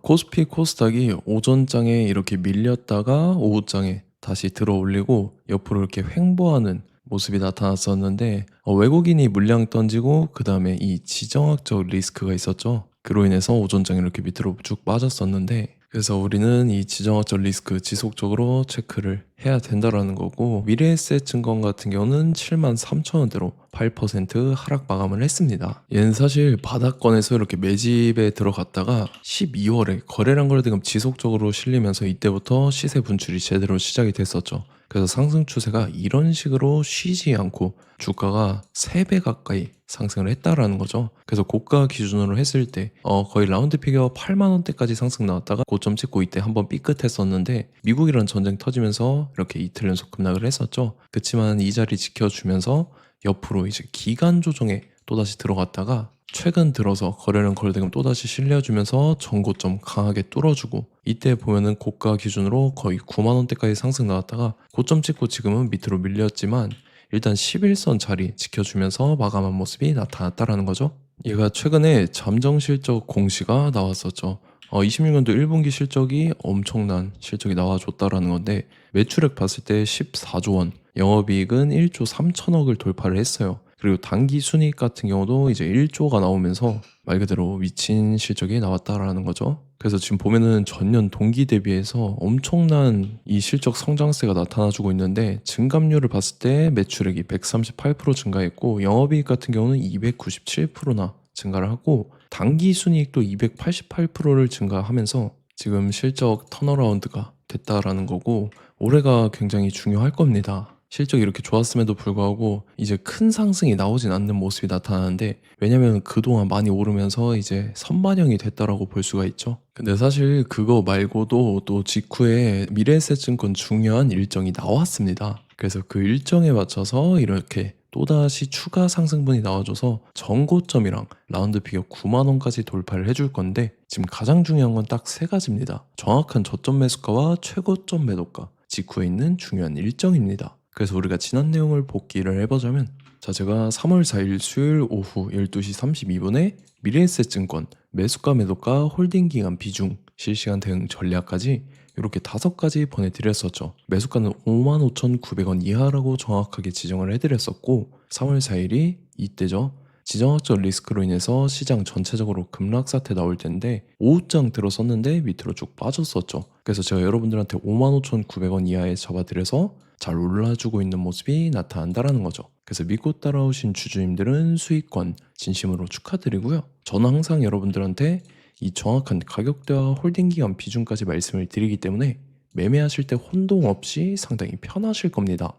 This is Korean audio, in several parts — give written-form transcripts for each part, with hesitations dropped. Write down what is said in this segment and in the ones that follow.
코스피 코스닥이 오전장에 이렇게 밀렸다가 오후장에 다시 들어올리고 옆으로 이렇게 횡보하는 모습이 나타났었는데 외국인이 물량 던지고 그 다음에 이 지정학적 리스크가 있었죠. 그로 인해서 오전장에 이렇게 밑으로 쭉 빠졌었는데, 그래서 우리는 이 지정학적 리스크 지속적으로 체크를 해야 된다라는 거고, 미래에셋 증권 같은 경우는 73,000원대로 8% 하락 마감을 했습니다. 얘는 사실 바닥권에서 이렇게 매집에 들어갔다가 12월에 거래량 거래대금 지속적으로 실리면서 이때부터 시세 분출이 제대로 시작이 됐었죠. 그래서 상승 추세가 이런 식으로 쉬지 않고 주가가 3배 가까이 상승을 했다라는 거죠. 그래서 고가 기준으로 했을 때 거의 라운드 피겨 8만 원대까지 상승 나왔다가 고점 찍고 이때 한번 삐끗했었는데, 미국이란 전쟁 터지면서 이렇게 이틀 연속 급락을 했었죠. 그렇지만 이 자리 지켜주면서 옆으로 이제 기간 조정에 또다시 들어갔다가 최근 들어서 거래량 거래대금 또다시 실려주면서 전고점 강하게 뚫어주고, 이때 보면은 고가 기준으로 거의 9만원대까지 상승 나왔다가 고점 찍고 지금은 밑으로 밀렸지만 일단 11선 자리 지켜주면서 마감한 모습이 나타났다라는 거죠. 얘가 최근에 잠정 실적 공시가 나왔었죠. 26년도 1분기 실적이 엄청난 실적이 나와줬다라는 건데, 매출액 봤을 때 14조 원, 영업이익은 1조 3천억을 돌파를 했어요. 그리고 단기 순이익 같은 경우도 이제 1조가 나오면서 말 그대로 미친 실적이 나왔다라는 거죠. 그래서 지금 보면은 전년 동기 대비해서 엄청난 이 실적 성장세가 나타나주고 있는데, 증감률을 봤을 때 매출액이 138% 증가했고 영업이익 같은 경우는 297%나 증가를 하고 단기 순이익도 288%를 증가하면서 지금 실적 턴어라운드가 됐다라는 거고, 올해가 굉장히 중요할 겁니다. 실적이 이렇게 좋았음에도 불구하고 이제 큰 상승이 나오진 않는 모습이 나타나는데, 왜냐면 그동안 많이 오르면서 이제 선반영이 됐다라고 볼 수가 있죠. 근데 사실 그거 말고도 또 직후에 미래에셋증권 중요한 일정이 나왔습니다. 그래서 그 일정에 맞춰서 이렇게 또다시 추가 상승분이 나와줘서 전고점이랑 라운드 피겨 9만원까지 돌파를 해줄 건데, 지금 가장 중요한 건 딱 3가지입니다. 정확한 저점 매수가와 최고점 매도가, 직후에 있는 중요한 일정입니다. 그래서 우리가 지난 내용을 복기를 해보자면, 제가 3월 4일 수요일 오후 12시 32분에 미래에셋증권 매수가 매도가 홀딩기간 비중 실시간 대응 전략까지 이렇게 5가지 보내드렸었죠. 매수가는 55,900원 이하라고 정확하게 지정을 해드렸었고, 3월 4일이 이때죠. 지정학적 리스크로 인해서 시장 전체적으로 급락 사태 나올 텐데 오후장 들어섰는데 밑으로 쭉 빠졌었죠. 그래서 제가 여러분들한테 55,900원 이하에 잡아드려서 잘 올라주고 있는 모습이 나타난다라는 거죠. 그래서 믿고 따라오신 주주님들은 수익권 진심으로 축하드리고요. 저는 항상 여러분들한테 이 정확한 가격대와 홀딩기간 비중까지 말씀을 드리기 때문에 매매하실 때 혼동 없이 상당히 편하실 겁니다.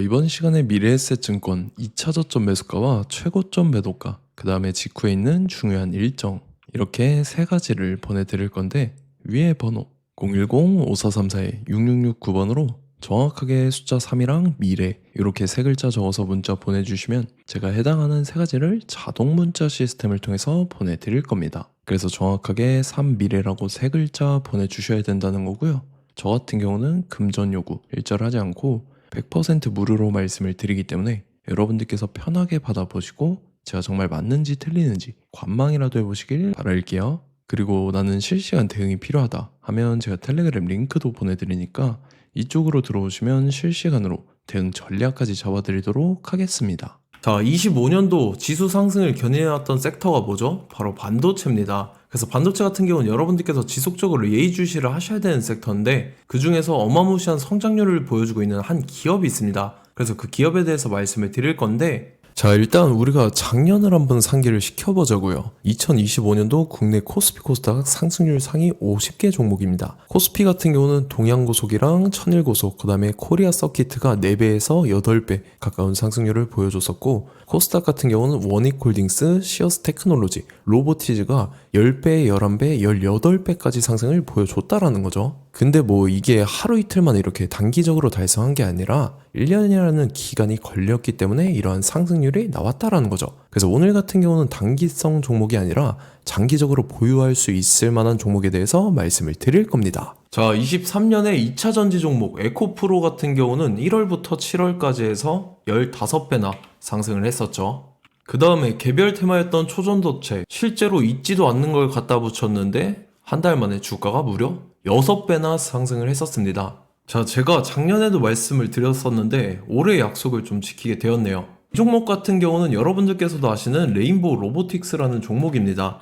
이번 시간에 미래에셋증권 2차 저점 매수가와 최고점 매도가, 그 다음에 직후에 있는 중요한 일정, 이렇게 3가지를 보내드릴 건데, 위에 번호 010-5434-6669번으로 정확하게 숫자 3이랑 미래 이렇게 3글자 적어서 문자 보내주시면 제가 해당하는 3가지를 자동 문자 시스템을 통해서 보내드릴 겁니다. 그래서 정확하게 3미래라고 3글자 보내주셔야 된다는 거고요. 저 같은 경우는 금전 요구 일절하지 않고 100% 무료로 말씀을 드리기 때문에 여러분들께서 편하게 받아보시고 제가 정말 맞는지 틀리는지 관망이라도 해보시길 바랄게요. 그리고 나는 실시간 대응이 필요하다 하면 제가 텔레그램 링크도 보내드리니까 이쪽으로 들어오시면 실시간으로 대응 전략까지 잡아드리도록 하겠습니다. 25년도 지수 상승을 견인해왔던 섹터가 뭐죠? 바로 반도체입니다. 그래서 반도체 같은 경우는 여러분들께서 지속적으로 예의주시를 하셔야 되는 섹터인데, 그 중에서 어마무시한 성장률을 보여주고 있는 한 기업이 있습니다. 그래서 그 기업에 대해서 말씀을 드릴 건데, 일단 우리가 작년을 한번 상기를 시켜보자고요. 2025년도 국내 코스피 코스닥 상승률 상위 50개 종목입니다. 코스피 같은 경우는 동양고속이랑 천일고속, 그 다음에 코리아 서키트가 4배에서 8배 가까운 상승률을 보여줬었고, 코스닥 같은 경우는 원익홀딩스, 시어스 테크놀로지, 로보티즈가 10배, 11배, 18배까지 상승을 보여줬다라는 거죠. 근데 이게 하루 이틀만 이렇게 단기적으로 달성한 게 아니라 1년이라는 기간이 걸렸기 때문에 이러한 상승률이 나왔다라는 거죠. 그래서 오늘 같은 경우는 단기성 종목이 아니라 장기적으로 보유할 수 있을 만한 종목에 대해서 말씀을 드릴 겁니다. 23년에 2차 전지 종목 에코프로 같은 경우는 1월부터 7월까지 해서 15배나 상승을 했었죠. 그 다음에 개별 테마였던 초전도체, 실제로 있지도 않는 걸 갖다 붙였는데 한 달 만에 주가가 무려 6배나 상승을 했었습니다. 자, 제가 작년에도 말씀을 드렸었는데 올해 약속을 좀 지키게 되었네요. 이 종목 같은 경우는 여러분들께서도 아시는 레인보우 로보틱스라는 종목입니다.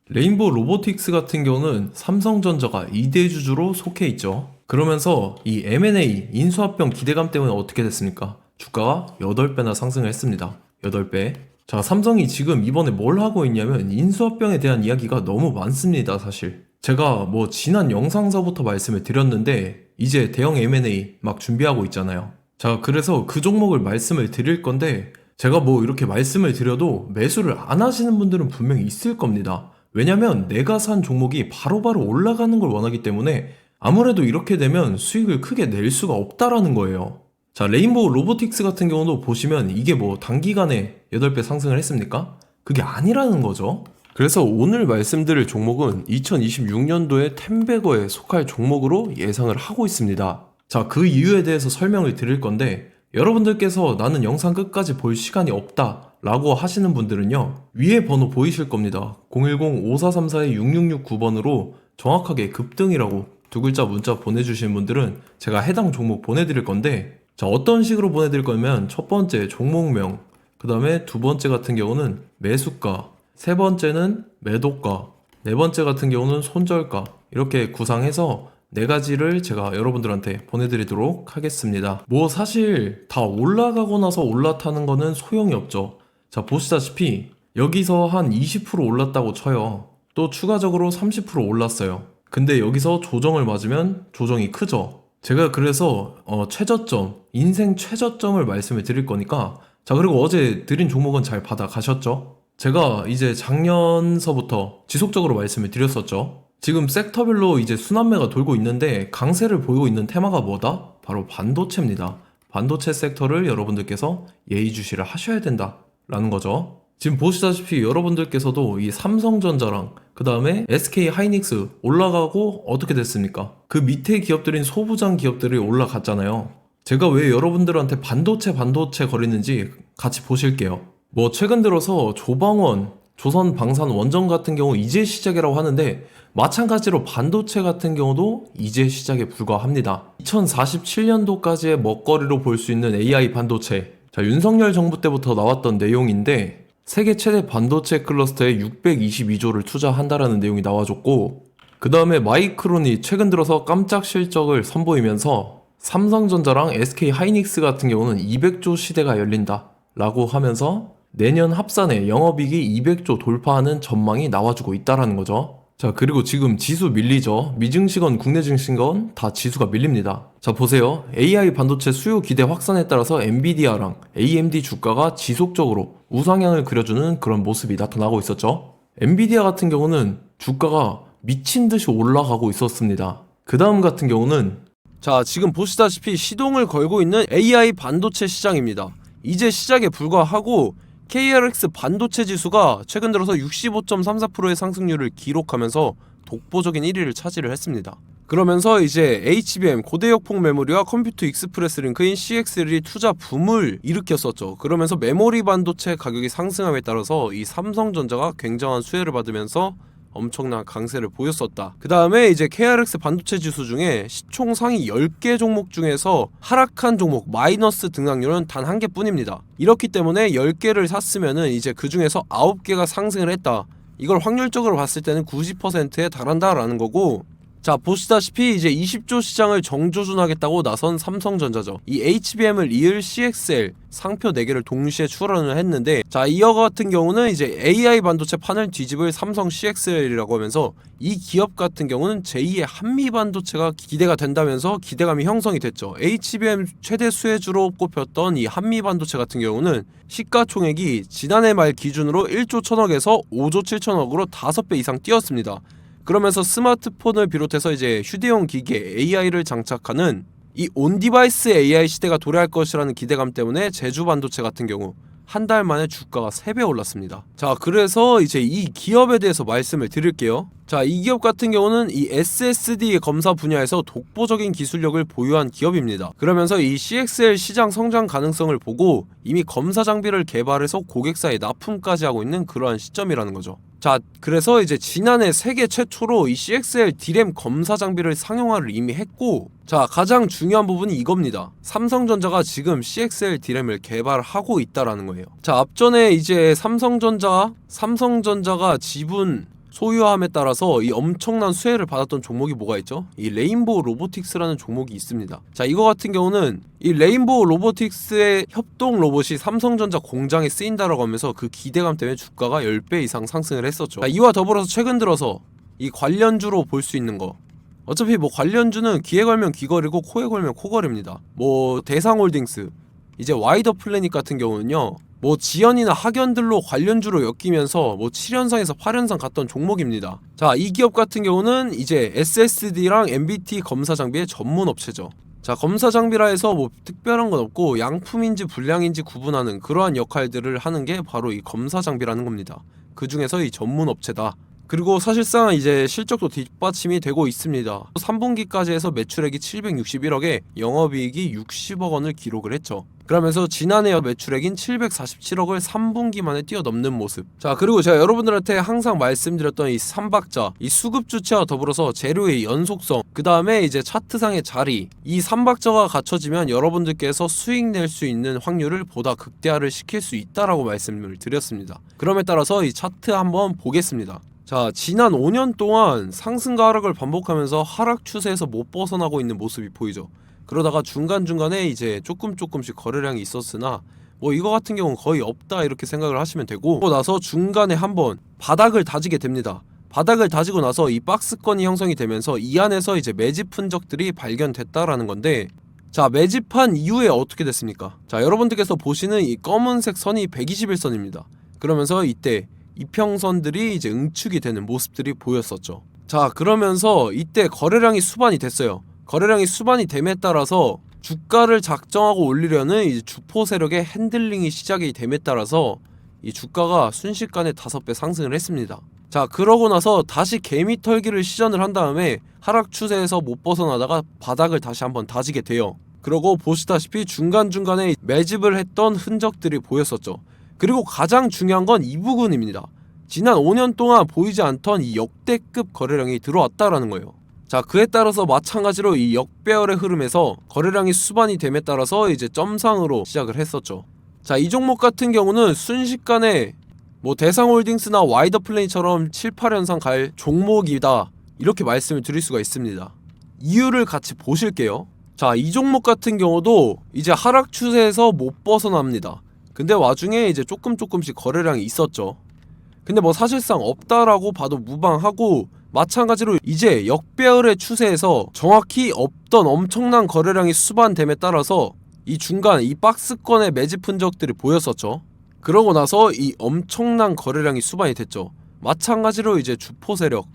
레인보우 로보틱스 같은 경우는 삼성전자가 2대 주주로 속해 있죠. 그러면서 이 M&A 인수합병 기대감 때문에 어떻게 됐습니까? 주가가 8배나 상승을 했습니다. 8배. 자, 삼성이 지금 이번에 뭘 하고 있냐면 인수합병에 대한 이야기가 너무 많습니다, 사실. 제가 뭐 지난 영상서부터 말씀을 드렸는데 이제 대형 M&A 막 준비하고 있잖아요. 자, 그래서 그 종목을 말씀을 드릴 건데 제가 뭐 이렇게 말씀을 드려도 매수를 안 하시는 분들은 분명히 있을 겁니다. 왜냐면 내가 산 종목이 바로바로 올라가는 걸 원하기 때문에 아무래도 이렇게 되면 수익을 크게 낼 수가 없다라는 거예요. 자, 레인보우 로보틱스 같은 경우도 보시면 이게 뭐 단기간에 8배 상승을 했습니까? 그게 아니라는 거죠. 그래서 오늘 말씀드릴 종목은 2026년도에 텐베거에 속할 종목으로 예상을 하고 있습니다. 자, 그 이유에 대해서 설명을 드릴 건데 여러분들께서 나는 영상 끝까지 볼 시간이 없다 라고 하시는 분들은요, 위에 번호 보이실 겁니다. 010-5434-6669번으로 정확하게 급등이라고 두 글자 문자 보내주신 분들은 제가 해당 종목 보내드릴 건데, 자, 어떤 식으로 보내드릴 거냐면 첫 번째 종목명, 그 다음에 두 번째 같은 경우는 매수가, 세 번째는 매도가, 네 번째 같은 경우는 손절가, 이렇게 구상해서 네 가지를 제가 여러분들한테 보내드리도록 하겠습니다. 뭐 사실 다 올라가고 나서 올라타는 거는 소용이 없죠. 자, 보시다시피 여기서 한 20% 올랐다고 쳐요. 또 추가적으로 30% 올랐어요. 근데 여기서 조정을 맞으면 조정이 크죠. 제가 그래서 최저점, 인생 최저점을 말씀을 드릴 거니까, 자, 그리고 어제 드린 종목은 잘 받아가셨죠? 제가 이제 작년서부터 지속적으로 말씀을 드렸었죠. 지금 섹터별로 이제 순환매가 돌고 있는데 강세를 보이고 있는 테마가 뭐다? 바로 반도체입니다. 반도체 섹터를 여러분들께서 예의주시를 하셔야 된다라는 거죠. 지금 보시다시피 여러분들께서도 이 삼성전자랑 그 다음에 SK 하이닉스 올라가고 어떻게 됐습니까? 그 밑에 기업들인 소부장 기업들이 올라갔잖아요. 제가 왜 여러분들한테 반도체 거리는지 같이 보실게요. 뭐 최근 들어서 조방원, 조선방산원전 같은 경우 이제 시작이라고 하는데 마찬가지로 반도체 같은 경우도 이제 시작에 불과합니다. 2047년도까지의 먹거리로 볼 수 있는 AI 반도체. 자, 윤석열 정부 때부터 나왔던 내용인데 세계 최대 반도체 클러스터에 622조를 투자한다라는 내용이 나와줬고, 그 다음에 마이크론이 최근 들어서 깜짝 실적을 선보이면서 삼성전자랑 SK 하이닉스 같은 경우는 200조 시대가 열린다 라고 하면서 내년 합산에 영업이익이 200조 돌파하는 전망이 나와주고 있다라는 거죠. 자, 그리고 지금 지수 밀리죠. 미증시건 국내 증시건 다 지수가 밀립니다. 자, 보세요. AI 반도체 수요 기대 확산에 따라서 엔비디아랑 AMD 주가가 지속적으로 우상향을 그려주는 그런 모습이 나타나고 있었죠. 엔비디아 같은 경우는 주가가 미친 듯이 올라가고 있었습니다. 그 다음 같은 경우는, 자, 지금 보시다시피 시동을 걸고 있는 AI 반도체 시장입니다. 이제 시작에 불과하고 KRX 반도체 지수가 최근 들어서 65.34%의 상승률을 기록하면서 독보적인 1위를 차지를 했습니다. 그러면서 이제 HBM 고대역폭 메모리와 컴퓨터 익스프레스 링크인 CXL이 투자 붐을 일으켰었죠. 그러면서 메모리 반도체 가격이 상승함에 따라서 이 삼성전자가 굉장한 수혜를 받으면서 엄청난 강세를 보였었다. 그 다음에 이제 KRX 반도체 지수 중에 시총 상위 10개 종목 중에서 하락한 종목 마이너스 등락률은 단 1개 뿐입니다. 이렇기 때문에 10개를 샀으면은 이제 그 중에서 9개가 상승을 했다. 이걸 확률적으로 봤을 때는 90%에 달한다라는 거고, 자, 보시다시피 이제 20조 시장을 정조준하겠다고 나선 삼성전자죠. 이 HBM을 이을 CXL 상표 4개를 동시에 출원을 했는데, 자, 이어 같은 경우는 이제 AI 반도체 판을 뒤집을 삼성 CXL이라고 하면서 이 기업 같은 경우는 제2의 한미 반도체가 기대가 된다면서 기대감이 형성이 됐죠. HBM 최대 수혜주로 꼽혔던 이 한미 반도체 같은 경우는 시가총액이 지난해 말 기준으로 1조 1000억에서 5조 7천억으로 5배 이상 뛰었습니다. 그러면서 스마트폰을 비롯해서 이제 휴대용 기기에 AI를 장착하는 이 온디바이스 AI 시대가 도래할 것이라는 기대감 때문에 제주 반도체 같은 경우 한 달 만에 주가가 3배 올랐습니다. 자, 그래서 이제 이 기업에 대해서 말씀을 드릴게요. 자, 이 기업 같은 경우는 이 SSD 검사 분야에서 독보적인 기술력을 보유한 기업입니다. 그러면서 이 CXL 시장 성장 가능성을 보고 이미 검사 장비를 개발해서 고객사에 납품까지 하고 있는 그러한 시점이라는 거죠. 자, 그래서 이제 지난해 세계 최초로 이 CXL D램 검사 장비를 상용화를 이미 했고, 자, 가장 중요한 부분이 이겁니다. 삼성전자가 지금 CXL D램을 개발하고 있다라는 거예요. 자, 앞전에 이제 삼성전자가 지분 소유함에 따라서 이 엄청난 수혜를 받았던 종목이 뭐가 있죠? 이 레인보우 로보틱스라는 종목이 있습니다. 자, 이거 같은 경우는 이 레인보우 로보틱스의 협동 로봇이 삼성전자 공장에 쓰인다라고 하면서 그 기대감 때문에 주가가 10배 이상 상승을 했었죠. 자, 이와 더불어서 최근 들어서 이 관련주로 볼 수 있는 거, 어차피 뭐 관련주는 귀에 걸면 귀걸이고 코에 걸면 코걸이입니다. 뭐 대상홀딩스, 이제 와이더 플래닛 같은 경우는요, 뭐 지연이나 학연들로 관련주로 엮이면서 뭐 7연상에서 8연상 갔던 종목입니다. 자, 이 기업 같은 경우는 이제 SSD랑 MBT 검사 장비의 전문 업체죠. 자, 검사 장비라 해서 뭐 특별한 건 없고 양품인지 불량인지 구분하는 그러한 역할들을 하는 게 바로 이 검사 장비라는 겁니다. 그 중에서 이 전문 업체다. 그리고 사실상 이제 실적도 뒷받침이 되고 있습니다. 3분기까지 해서 매출액이 761억에 영업이익이 60억 원을 기록을 했죠. 그러면서 지난해 매출액인 747억을 3분기 만에 뛰어넘는 모습. 자, 그리고 제가 여러분들한테 항상 말씀드렸던 이 3박자, 이 수급 주체와 더불어서 재료의 연속성, 그 다음에 이제 차트상의 자리, 이 3박자가 갖춰지면 여러분들께서 수익 낼 수 있는 확률을 보다 극대화를 시킬 수 있다라고 말씀을 드렸습니다. 그럼에 따라서 이 차트 한번 보겠습니다. 자, 지난 5년 동안 상승과 하락을 반복하면서 하락 추세에서 못 벗어나고 있는 모습이 보이죠. 그러다가 중간중간에 이제 조금씩 거래량이 있었으나 뭐 이거 같은 경우는 거의 없다 이렇게 생각을 하시면 되고, 그러고 나서 중간에 한번 바닥을 다지게 됩니다. 바닥을 다지고 나서 이 박스권이 형성이 되면서 이 안에서 이제 매집 흔적들이 발견됐다라는 건데, 자, 매집한 이후에 어떻게 됐습니까? 자, 여러분들께서 보시는 이 검은색 선이 121선입니다. 그러면서 이때 이평선들이 이제 응축이 되는 모습들이 보였었죠. 자, 그러면서 이때 거래량이 수반이 됐어요. 거래량이 수반이 됨에 따라서 주가를 작정하고 올리려는 이제 주포 세력의 핸들링이 시작이 됨에 따라서 이 주가가 순식간에 5배 상승을 했습니다. 자, 그러고 나서 다시 개미 털기를 시전을 한 다음에 하락 추세에서 못 벗어나다가 바닥을 다시 한번 다지게 돼요. 그러고 보시다시피 중간중간에 매집을 했던 흔적들이 보였었죠. 그리고 가장 중요한 건 이 부분입니다. 지난 5년 동안 보이지 않던 이 역대급 거래량이 들어왔다라는 거예요. 자, 그에 따라서 마찬가지로 이 역배열의 흐름에서 거래량이 수반이 됨에 따라서 이제 점상으로 시작을 했었죠. 자, 이 종목 같은 경우는 순식간에 뭐 대상홀딩스나 와이더 플레이처럼 7, 8연상 갈 종목이다 이렇게 말씀을 드릴 수가 있습니다. 이유를 같이 보실게요. 자, 이 종목 같은 경우도 이제 하락 추세에서 못 벗어납니다. 근데 와중에 이제 조금씩 거래량이 있었죠. 근데 뭐 사실상 없다라고 봐도 무방하고, 마찬가지로 이제 역배열의 추세에서 정확히 없던 엄청난 거래량이 수반됨에 따라서 이 중간 이 박스권의 매집 흔적들이 보였었죠. 그러고 나서 이 엄청난 거래량이 수반이 됐죠. 마찬가지로 이제 주포 세력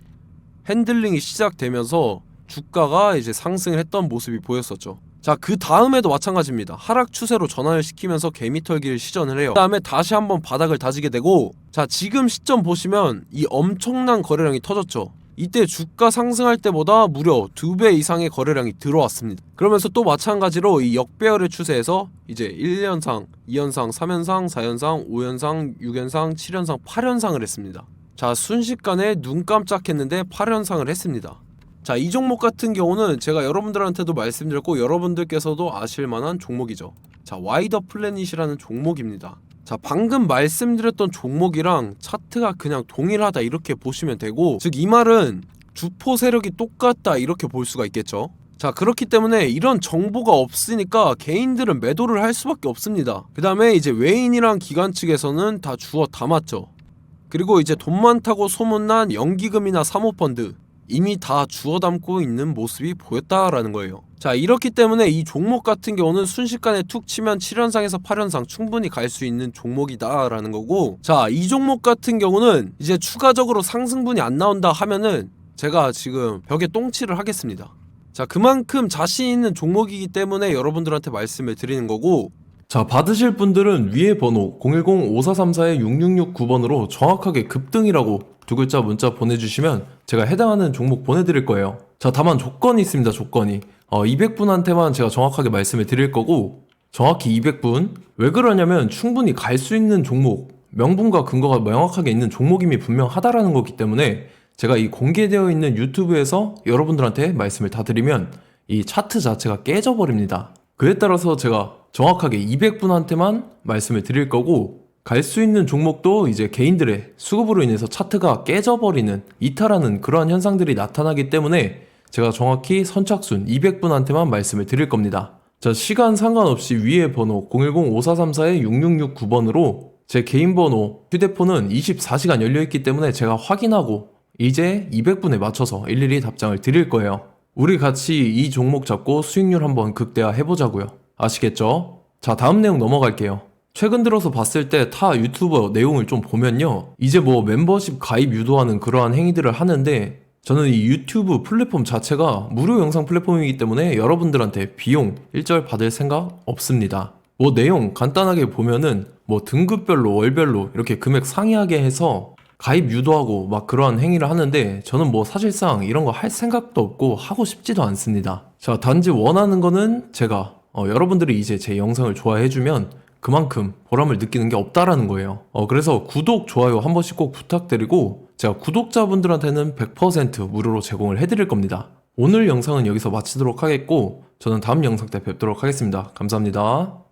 핸들링이 시작되면서 주가가 이제 상승을 했던 모습이 보였었죠. 자, 그 다음에도 마찬가지입니다. 하락 추세로 전환을 시키면서 개미 털기를 시전을 해요. 그 다음에 다시 한번 바닥을 다지게 되고, 자, 지금 시점 보시면 이 엄청난 거래량이 터졌죠. 이때 주가 상승할 때보다 무려 2배 이상의 거래량이 들어왔습니다. 그러면서 또 마찬가지로 이 역배열의 추세에서 이제 1연상, 2연상, 3연상, 4연상, 5연상, 6연상, 7연상, 8연상을 했습니다. 자, 순식간에 눈 깜짝했는데 8연상을 했습니다. 자, 이 종목 같은 경우는 제가 여러분들한테도 말씀드렸고 여러분들께서도 아실만한 종목이죠. 자, 와이더 플래닛이라는 종목입니다. 자, 방금 말씀드렸던 종목이랑 차트가 그냥 동일하다 이렇게 보시면 되고, 즉 이 말은 주포 세력이 똑같다 이렇게 볼 수가 있겠죠. 자, 그렇기 때문에 이런 정보가 없으니까 개인들은 매도를 할 수밖에 없습니다. 그 다음에 이제 외인이랑 기관 측에서는 다 주워 담았죠. 그리고 이제 돈 많다고 소문난 연기금이나 사모펀드 이미 다 주워 담고 있는 모습이 보였다라는 거예요. 자, 이렇기 때문에 이 종목 같은 경우는 순식간에 툭 치면 7연상에서 8연상 충분히 갈 수 있는 종목이다 라는 거고, 자, 이 종목 같은 경우는 이제 추가적으로 상승분이 안 나온다 하면은 제가 지금 벽에 똥칠을 하겠습니다. 자, 그만큼 자신 있는 종목이기 때문에 여러분들한테 말씀을 드리는 거고, 자, 받으실 분들은 위에 번호 010-5434-6669번으로 정확하게 급등이라고 두 글자 문자 보내주시면 제가 해당하는 종목 보내드릴 거예요. 자, 다만 조건이 있습니다. 조건이 200분한테만 제가 정확하게 말씀을 드릴 거고, 정확히 200분. 왜 그러냐면 충분히 갈 수 있는 종목, 명분과 근거가 명확하게 있는 종목임이 분명하다라는 거기 때문에 제가 이 공개되어 있는 유튜브에서 여러분들한테 말씀을 다 드리면 이 차트 자체가 깨져버립니다. 그에 따라서 제가 정확하게 200분한테만 말씀을 드릴 거고, 갈 수 있는 종목도 이제 개인들의 수급으로 인해서 차트가 깨져버리는, 이탈하는 그러한 현상들이 나타나기 때문에 제가 정확히 선착순 200분한테만 말씀을 드릴 겁니다. 자, 시간 상관없이 위에 번호 010-5434-6669번으로 제 개인 번호, 휴대폰은 24시간 열려있기 때문에 제가 확인하고 이제 200분에 맞춰서 일일이 답장을 드릴 거예요. 우리 같이 이 종목 잡고 수익률 한번 극대화 해보자고요. 아시겠죠? 자, 다음 내용 넘어갈게요. 최근 들어서 봤을 때 타 유튜버 내용을 좀 보면요, 이제 뭐 멤버십 가입 유도하는 그러한 행위들을 하는데, 저는 이 유튜브 플랫폼 자체가 무료 영상 플랫폼이기 때문에 여러분들한테 비용 일절 받을 생각 없습니다. 뭐 내용 간단하게 보면은 뭐 등급별로 월별로 이렇게 금액 상이하게 해서 가입 유도하고 막 그러한 행위를 하는데, 저는 뭐 사실상 이런 거 할 생각도 없고 하고 싶지도 않습니다. 자, 단지 원하는 거는 제가 여러분들이 이제 제 영상을 좋아해주면 그만큼 보람을 느끼는 게 없다라는 거예요. 그래서 구독, 좋아요 한 번씩 꼭 부탁드리고, 제가 구독자분들한테는 100% 무료로 제공을 해드릴 겁니다. 오늘 영상은 여기서 마치도록 하겠고, 저는 다음 영상 때 뵙도록 하겠습니다. 감사합니다.